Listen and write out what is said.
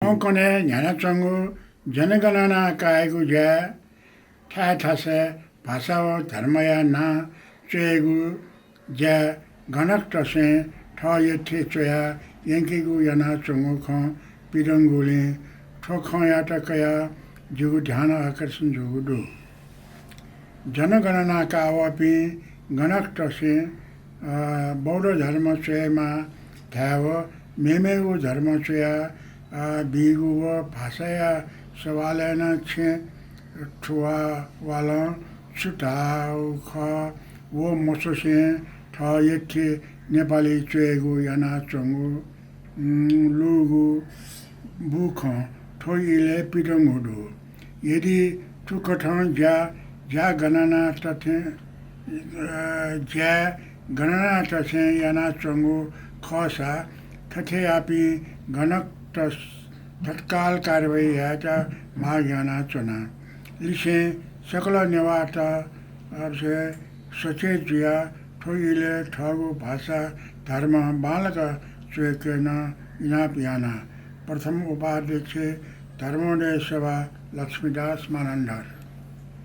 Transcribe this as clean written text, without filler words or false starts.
औकने न्यानाचंगु जनगणना कायगु ज्या ठासे भाषा व धर्मया ना चेगु ज्या गणक टसे ठ यथे चया यंकिगु याना चंगु ख पिरंगुले ठोख याटकया जुगु ध्यान आकर्षण जुगु दु जनगणना का वापी गणक टसे बौद्ध धर्म चयमा थाव मेमेगु धर्म चया बिगु व भाषाया सवालना छे ठुवा वाला छुटाउ ख वो मसोसे ठ यथे नेपाली चेगु याना चंगु लुगु बुख ठोइले पिरंगुदु यदि ठुकठन ज्या गणना तथे ज्या गणना तथे याना चंगु खसा तथे आपी गणक तत्काल कार्यवाही याचा माग याना चुना लिसे सकल नेवाता से सचेत जिया ठोइले ठगु भाषा धर्म बालक चेकन इनापियाना प्रथम उपाध्यक्ष धर्मोदय सभा लक्ष्मीदास मानंदर।